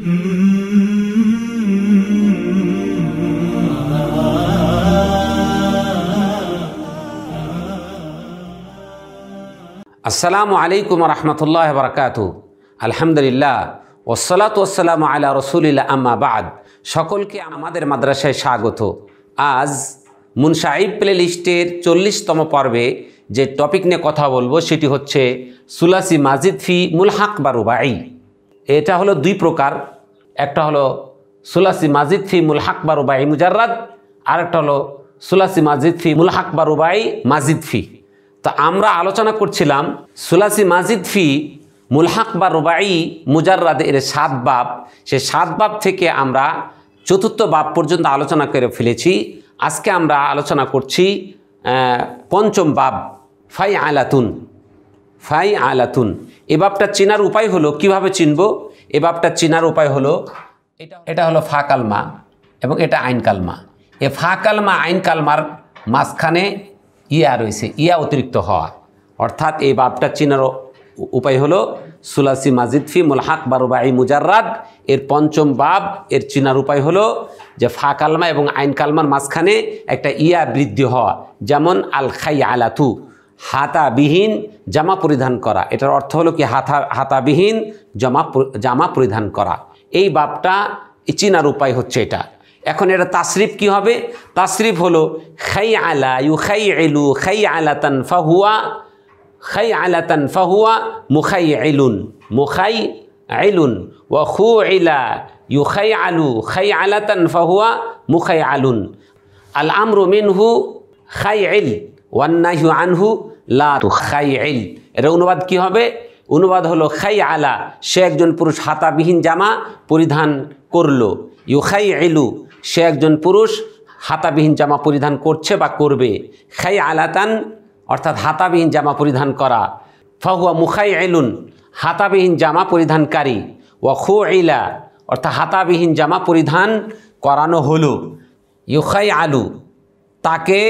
আসসালামু আলাইকুম রহমতুল্লাহ বরকাতু। আলহামদুলিল্লাহ ওয়াসসালাতু ওয়াসসালামু আলা রাসূলিল্লাহ, আম্মা বাদ। সকলকে আমাদের মাদ্রাসায় স্বাগত। আজ মুনশাইব প্লে লিস্টের 40তম পর্বে যে টপিক নিয়ে কথা বলবো সেটি হচ্ছে সুলাসি মাজিদ ফি মুলহাক বা রুবাই। এটা হলো দুই প্রকার, একটা হলো সুলাসি মাজিদ ফি মুলহাক বা রুবাই মুজাররাদ, আর একটা হলো সুলাসি মাজিদ ফি মুলহাক বা রুবাই মাজিদ ফি। তো আমরা আলোচনা করছিলাম সুলাসি মাজিদ ফি মুলহাক বা রুবাই মুজাররাদ এর 7 বাব। সে 7 বাব থেকে আমরা 4র্থ বাব পর্যন্ত আলোচনা করে ফেলেছি। আজকে আমরা আলোচনা করছি 5ম বাব, ফাই আলাতুন। ফাই আলাতুন এ বাবটা চেনার উপায় হলো, কিভাবে চিনব? এ বাবটা চেনার উপায় হলো, এটা হলো ফা কালমা এবং এটা আইন কালমা। এ ফা কালমা আইন কালমার মাঝখানে ইয়া রয়েছে, ইয়া অতিরিক্ত হওয়া, অর্থাৎ এই বাবটা চেনার উপায় হলো সুলাসি মাজিদ ফি মুলহাক বা রুবাই মুজাররাদ এর 5ম বাব। এর চেনার উপায় হলো যে ফা কালমা এবং আইন কালমার মাঝখানে একটা ইয়া বৃদ্ধি হওয়া, যেমন আল খাই আলাতু, হাতাবিহীন জামা পরিধান করা। এটার অর্থ হলো কি হাতাবিহীন জামা পরিধান করা। এই বাবটা চেনার উপায় হচ্ছে এটা। এখন এটা তাসরিফ কি হবে? তাসরিফ হলো খাই আলা ইউ খাই এলু খাই আলাতান ফাহুয়া, খাই আলাতান ফাহুয়া মুখাই এলুন, মুখাই এলুন। ওয়া খু ইলা ইউ খাই আলু খাই আলাতান ফাহুয়া মুখাই আলুন। আল আমরু মিনহু খাই এল ওয়ান্নাহু আনহু লা তুখাই এল। এর অনুবাদ কি হবে? অনুবাদ হলো খাই আলা, সে একজন পুরুষ হাতাবিহীন জামা পরিধান করলো। ইউ খাই এলু, সে একজন পুরুষ হাতাবিহীন জামা পরিধান করছে বা করবে। খাই আলাতান অর্থাৎ হাতাবিহীন জামা পরিধান করা। ফাহুয়া মুখাই এলুন, হাতাবিহীন জামা পরিধানকারী। ওয়া খু ইলা অর্থাৎ হাতাবিহীন জামা পরিধান করানো হলো। ইউখাই আলু, তাকে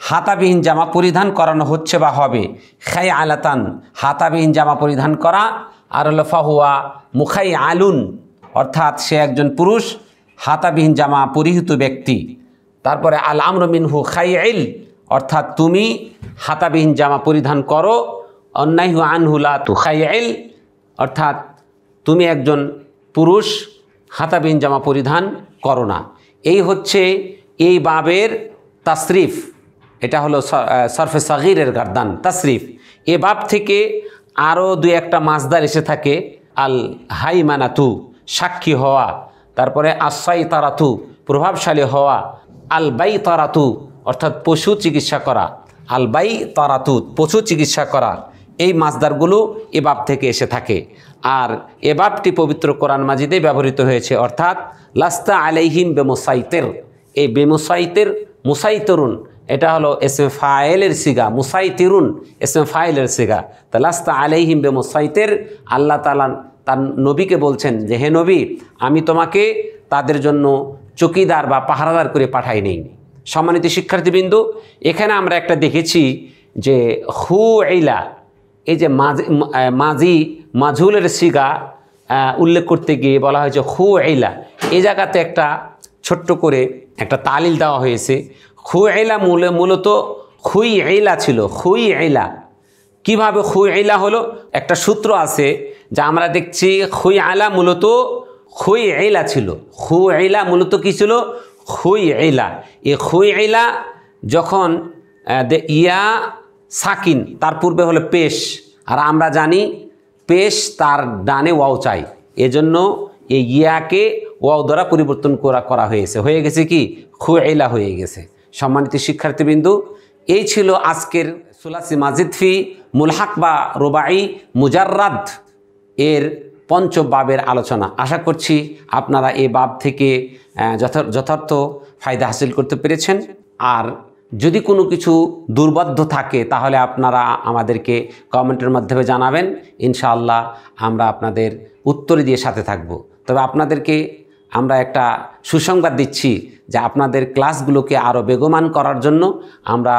হাতাবিহীন জামা পরিধান করানো হচ্ছে বা হবে। খাই আলাতান হাতাবিহীন জামা পরিধান করা, আর হলো ফাহুয়া মুখাই আলুন অর্থাৎ সে একজন পুরুষ হাতাবিহীন জামা পরিহিত ব্যক্তি। তারপরে আল আমরু মিনহু খাই ইল অর্থাৎ তুমি হাতাবিহীন জামা পরিধান করো। অন্যাহু আনহু লা তুখাই ইল অর্থাৎ তুমি একজন পুরুষ হাতাবিহীন জামা পরিধান করো না। এই হচ্ছে এই বাবের তাসরিফ। এটা হলো সরফে সাগীরের গার্দান তাসরিফ। এ বাব থেকে আরও 2-1টা মাসদার এসে থাকে। আল হাইমানাতু সাক্ষী হওয়া, তারপরে আসাই তারাতু প্রভাবশালী হওয়া, আল বাই তারাতু অর্থাৎ পশু চিকিৎসা করা, আল বাই তারাতু পশু চিকিৎসা করা। এই মাসদারগুলো এ বাব থেকে এসে থাকে। আর এ বাবটি পবিত্র কোরআন মাজিদে ব্যবহৃত হয়েছে, অর্থাৎ লাস্তা আলাইহিম বেমুসাইতের। এই বেমুসাইতের মুসাইতরুন এটা হলো এসমে ফাইলের সিগা, মুসাইতিরুন এসমে ফাইলের সিগা। তা লাস্তা আলাইহিম বেমুসাইতের, আল্লাহ তাআলা তার নবীকে বলছেন যে হে নবী, আমি তোমাকে তাদের জন্য চকিদার বা পাহারাদার করে পাঠাই নেই। সম্মানিত শিক্ষার্থীবৃন্দ, এখানে আমরা একটা দেখেছি যে হু ইলা, এই যে মাজি মাজহুলের সিগা উল্লেখ করতে গিয়ে বলা হয়েছে হু ইলা। এই জায়গাতে একটা ছোট্ট করে একটা তালিল দেওয়া হয়েছে। হু ইলা মূলত খুই ইলা ছিল, খুই ইলা। কীভাবে খুই ইলা হলো? একটা সূত্র আছে যা আমরা দেখছি খুই আলা মূলত খুই ইলা ছিল। খুই ইলা মূলত কী ছিল? খুই ইলা। এই খুই ইলা যখন ইয়া সাকিন, তার পূর্বে হলো পেশ, আর আমরা জানি পেশ তার ডানে ওয়াও চাই, এজন্য এই ইয়াকে ওয়াও দ্বারা পরিবর্তন করা হয়েছে, হয়ে গেছে কি খুই ইলা হয়ে গেছে। সম্মানিত শিক্ষার্থীবৃন্দু, এই ছিল আজকের সুলাসি মাজিদ ফি মুলহাক বা রুবাই মুজাররাদ এর 5ম বাবের আলোচনা। আশা করছি আপনারা এই বাব থেকে যথার্থ ফায়দা হাসিল করতে পেরেছেন। আর যদি কোনো কিছু দুর্বোধ্য থাকে তাহলে আপনারা আমাদেরকে কমেন্টের মাধ্যমে জানাবেন। ইনশাআল্লাহ আমরা আপনাদের উত্তর দিয়ে সাথে থাকব। তবে আপনাদেরকে আমরা একটা সুসংবাদ দিচ্ছি যে আপনাদের ক্লাসগুলোকে আরও বেগবান করার জন্য আমরা,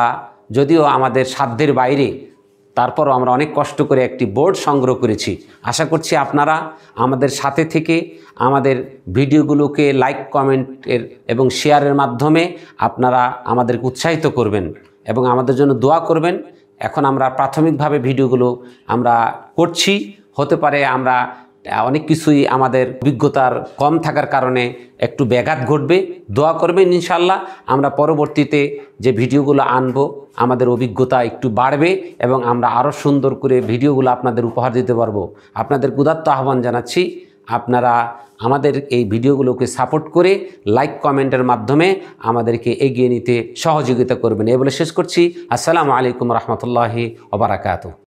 যদিও আমাদের সাধ্যের বাইরে, তারপরও আমরা অনেক কষ্ট করে একটি বোর্ড সংগ্রহ করেছি। আশা করছি আপনারা আমাদের সাথে থেকে আমাদের ভিডিওগুলোকে লাইক, কমেন্টের এবং শেয়ারের মাধ্যমে আপনারা আমাদেরকে উৎসাহিত করবেন এবং আমাদের জন্য দোয়া করবেন। এখন আমরা প্রাথমিকভাবে ভিডিওগুলো আমরা করছি, হতে পারে আমরা অনেক কিছুই আমাদের অভিজ্ঞতার কম থাকার কারণে একটু ব্যাঘাত ঘটবে। দোয়া করবেন, ইনশাল্লাহ আমরা পরবর্তীতে যে ভিডিওগুলো আনব আমাদের অভিজ্ঞতা একটু বাড়বে এবং আমরা আরও সুন্দর করে ভিডিওগুলো আপনাদের উপহার দিতে পারবো। আপনাদের উদাত্ত আহ্বান জানাচ্ছি, আপনারা আমাদের এই ভিডিওগুলোকে সাপোর্ট করে লাইক, কমেন্টের মাধ্যমে আমাদেরকে এগিয়ে নিতে সহযোগিতা করবেন। এই বলে শেষ করছি। আসসালামু আলাইকুম রহমতুল্লাহি ওয়া বারাকাতুহু।